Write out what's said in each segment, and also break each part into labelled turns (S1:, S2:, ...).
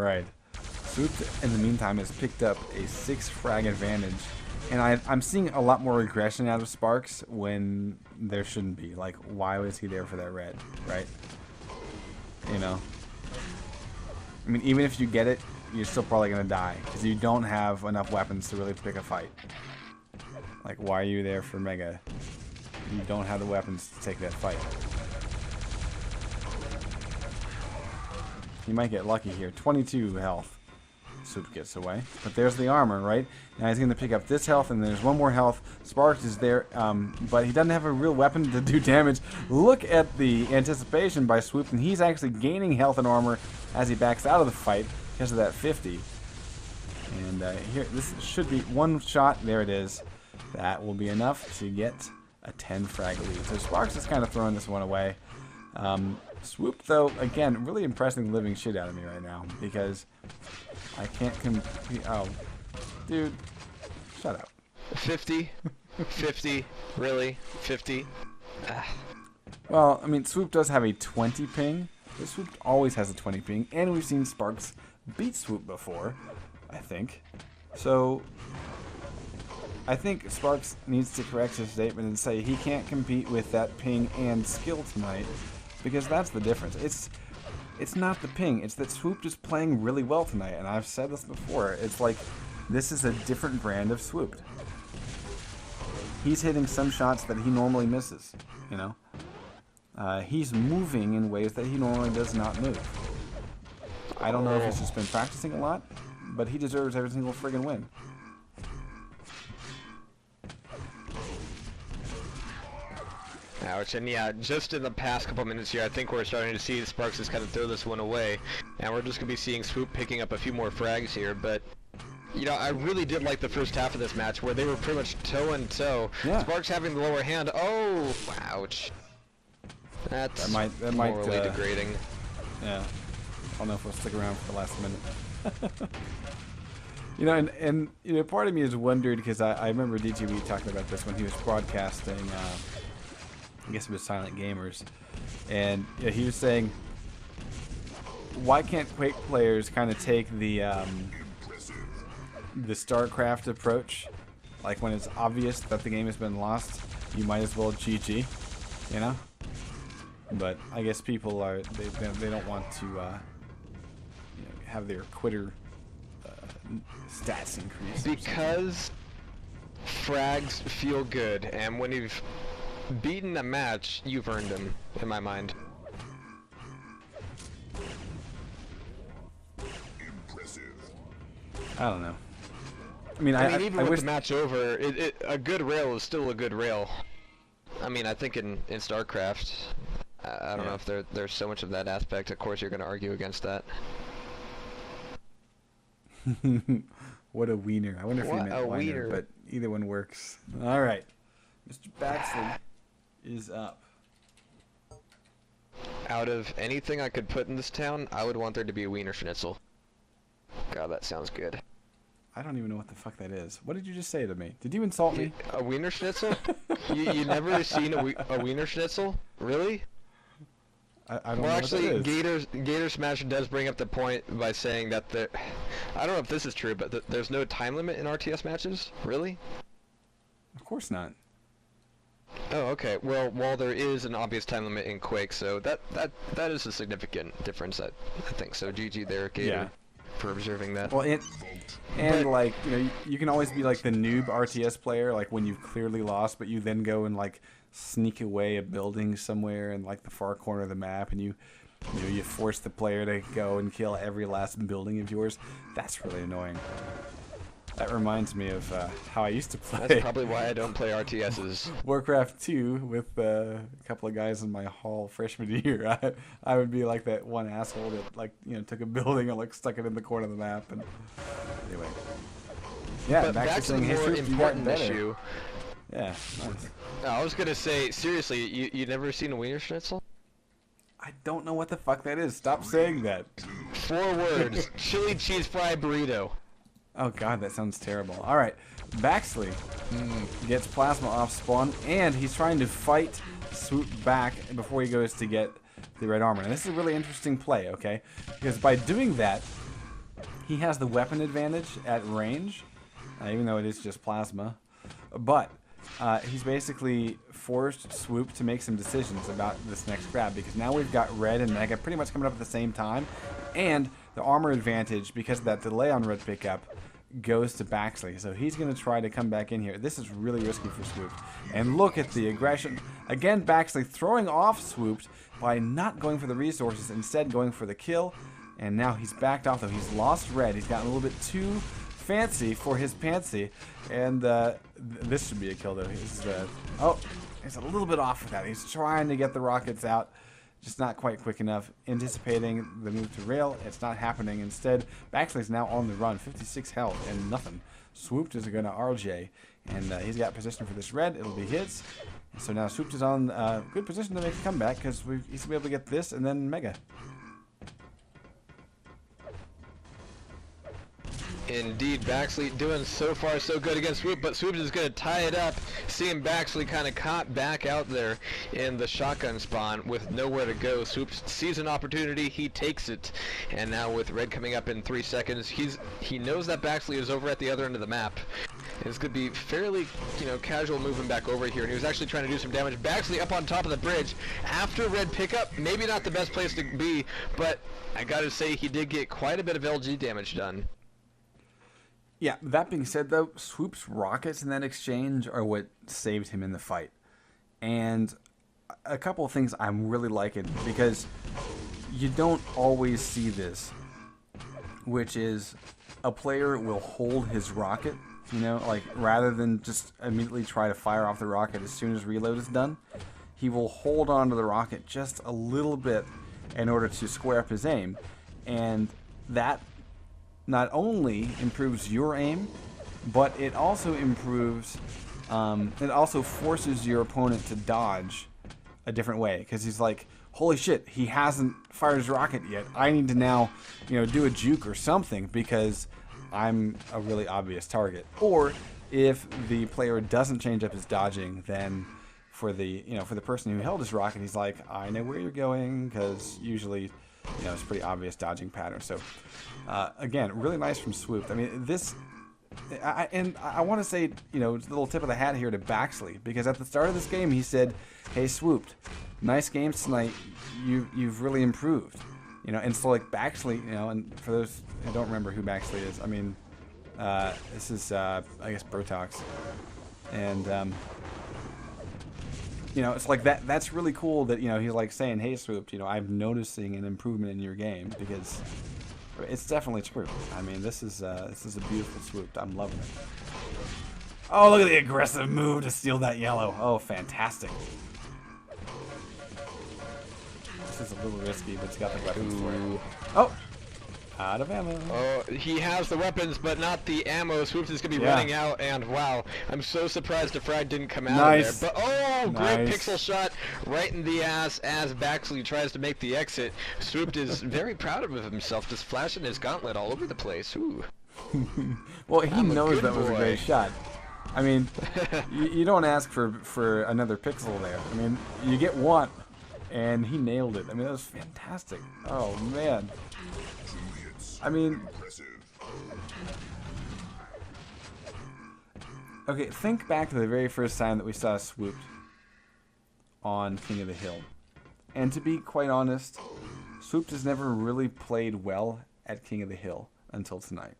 S1: Alright. Swoop, in the meantime, has picked up a 6 frag advantage. And I'm seeing a lot more aggression out of Sparks when there shouldn't be. Like, why was he there for that red, right? You know? I mean, even if you get it, you're still probably going to die. Because you don't have enough weapons to really pick a fight. Like, why are you there for Mega? You don't have the weapons to take that fight. You might get lucky here. 22 health. Swoop gets away. But there's the armor, right? Now he's going to pick up this health, and there's one more health. Sparks is there, but he doesn't have a real weapon to do damage. Look at the anticipation by Swoop, and he's actually gaining health and armor as he backs out of the fight because of that 50. And here, this should be one shot. There it is. That will be enough to get a 10 frag lead. So Sparks is kind of throwing this one away. Swoop, though, again, really impressing the living shit out of me right now because I can't compete. Oh, dude, shut up.
S2: 50, 50, really, 50.
S1: Well, I mean, Swoop does have a 20 ping. But Swoop always has a 20 ping, and we've seen Sparks beat Swoop before, I think. So I think Sparks needs to correct his statement and say he can't compete with that ping and skill tonight. Because that's the difference. It's not the ping. It's that Swoop is playing really well tonight. And I've said this before. It's like this is a different brand of Swoop. He's hitting some shots that he normally misses. You know? He's moving in ways that he normally does not move. I don't know if he's just been practicing a lot. But he deserves every single friggin' win.
S2: Ouch, and yeah, just in the past couple minutes here, I think we're starting to see Sparks just kind of throw this one away, and we're just going to be seeing Swoop picking up a few more frags here, but, you know, I really did like the first half of this match, where they were pretty much toe-and-toe. Yeah. Sparks having the lower hand, oh, ouch. That's morally degrading.
S1: Yeah, I don't know if we'll stick around for the last minute. You know, and you know, part of me has wondered, because I remember DGB talking about this when he was broadcasting, I guess it was Silent Gamers, and he was saying, why can't Quake players kind of take the StarCraft approach? Like when it's obvious that the game has been lost, you might as well GG, you know? But I guess people are, they don't want to you know, have their quitter stats increase.
S2: Because frags feel good, and when you've beaten a match, you've earned them, in my mind.
S1: I don't know. I mean,
S2: even with the match over, a good rail is still a good rail. I mean, I think in StarCraft, I don't know if there's so much of that aspect. Of course, you're going to argue against that.
S1: What a wiener. I wonder if he meant wiener, but either one works. All right. Mr. Baxley is up.
S2: Out of anything I could put in this town, I would want there to be a Wiener Schnitzel. God, that sounds good.
S1: I don't even know what the fuck that is. What did you just say to me? Did you insult me?
S2: A Wiener Schnitzel? you never seen a Wiener Schnitzel? Really?
S1: I don't know actually,
S2: what that is. Gator Smash does bring up the point by saying that I don't know if this is true, but there's no time limit in RTS matches? Really?
S1: Of course not.
S2: Oh, okay. Well, while there is an obvious time limit in Quake, so that is a significant difference. I think so. GG there, Gator, for observing that.
S1: Well, and like, you know, you can always be like the noob RTS player, like when you've clearly lost, but you then go and like sneak away a building somewhere in like the far corner of the map, and you force the player to go and kill every last building of yours. That's really annoying. That reminds me of how I used to play.
S2: That's probably why I don't play RTSs.
S1: Warcraft 2 with a couple of guys in my hall freshman year. I would be like that one asshole that, like, you know, took a building and like stuck it in the corner of the map. And anyway, yeah.
S2: But back to the more important issue.
S1: Yeah. Nice.
S2: I was gonna say, seriously, you never seen a Wiener Schnitzel?
S1: I don't know what the fuck that is. Stop saying that.
S2: 4 words: chili cheese fry burrito.
S1: Oh god, that sounds terrible. Alright, Baxley gets Plasma off spawn, and he's trying to fight Swoop back before he goes to get the red armor. And this is a really interesting play, okay? Because by doing that, he has the weapon advantage at range, even though it is just plasma. But he's basically forced Swoop to make some decisions about this next grab, because now we've got Red and Mega pretty much coming up at the same time, and the armor advantage, because of that delay on Red pickup, goes to Baxley. So he's going to try to come back in here. This is really risky for Swoop. And look at the aggression. Again, Baxley throwing off Swoop by not going for the resources, instead going for the kill. And now he's backed off, though. He's lost Red. He's gotten a little bit too fancy for his pantsy. And this should be a kill, though. He's a little bit off with that. He's trying to get the rockets out. Just not quite quick enough. Anticipating the move to rail. It's not happening. Instead, Baxley's now on the run. 56 health and nothing. Swooped is going to RJ. And he's got position for this Red. It'll be his. And so now Swooped is on good position to make a comeback, because he's going to be able to get this and then Mega.
S2: Indeed, Baxley doing so far so good against Swoop, but Swoop is going to tie it up, seeing Baxley kind of caught back out there in the shotgun spawn with nowhere to go. Swoop sees an opportunity, he takes it, and now with Red coming up in 3 seconds, he knows that Baxley is over at the other end of the map. It's going to be fairly, casual moving back over here, and he was actually trying to do some damage. Baxley up on top of the bridge after Red pickup. Maybe not the best place to be, but I got to say he did get quite a bit of LG damage done.
S1: Yeah, that being said, though, Swoop's rockets in that exchange are what saved him in the fight. And a couple of things I'm really liking, because you don't always see this, which is a player will hold his rocket, rather than just immediately try to fire off the rocket as soon as reload is done. He will hold on to the rocket just a little bit in order to square up his aim. And that not only improves your aim, but it also improves, it also forces your opponent to dodge a different way, because he's like, holy shit, he hasn't fired his rocket yet. I need to now, do a juke or something, because I'm a really obvious target. Or if the player doesn't change up his dodging, then for the, for the person who held his rocket, he's like, I know where you're going, because usually, it's a pretty obvious dodging pattern. So, again, really nice from Swoop. I mean, this, and I want to say, a little tip of the hat here to Baxley, because at the start of this game, he said, hey, Swooped, nice games tonight. You've really improved. And so, like, Baxley, and for those who don't remember who Baxley is, I mean, this is, I guess, Brotox. And, it's like that's really cool that, he's like saying, hey, Swooped, I'm noticing an improvement in your game, because it's definitely true. I mean, this is a beautiful Swooped. I'm loving it. Oh, look at the aggressive move to steal that yellow. Oh, fantastic. This is a little risky, but he's got the weapons for it. Oh! Out of ammo.
S2: Oh, he has the weapons, but not the ammo. Swoops is going to be running out, and wow, I'm so surprised the frag didn't come out of there. But oh, great pixel shot right in the ass as Baxley tries to make the exit. Swooped is very proud of himself, just flashing his gauntlet all over the place. Ooh.
S1: Well, he knows that was a great shot. I mean, you don't ask for another pixel there. I mean, you get one, and he nailed it. I mean, that was fantastic. Oh, man. I mean, okay, think back to the very first time that we saw Swooped on King of the Hill. And to be quite honest, Swooped has never really played well at King of the Hill until tonight.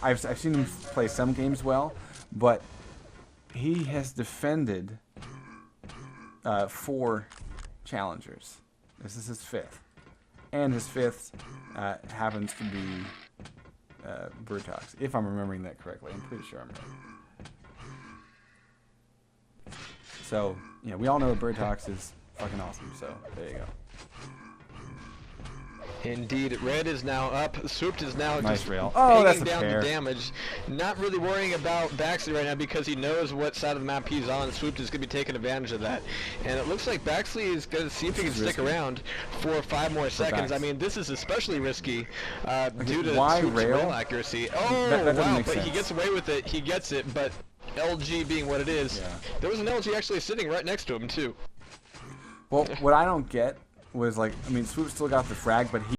S1: I've seen him play some games well, but he has defended 4 challengers. This is his 5th. And his 5th happens to be Brotox, if I'm remembering that correctly. I'm pretty sure I'm right. So, we all know that Brotox is fucking awesome, so there you go.
S2: Indeed, Red is now up. Swooped is now
S1: nice
S2: just
S1: rail. Oh, that's
S2: down
S1: the
S2: damage. Not really worrying about Baxley right now because he knows what side of the map he's on. Swooped is going to be taking advantage of that. And it looks like Baxley is going to see if he can stick around for 5 more seconds. I mean, this is especially risky due to Swooped's rail accuracy. Oh, that wow, but he gets away with it. He gets it, but LG being what it is, there was an LG actually sitting right next to him, too.
S1: Well, what I don't get was, like, I mean, Swoop still got the frag, but he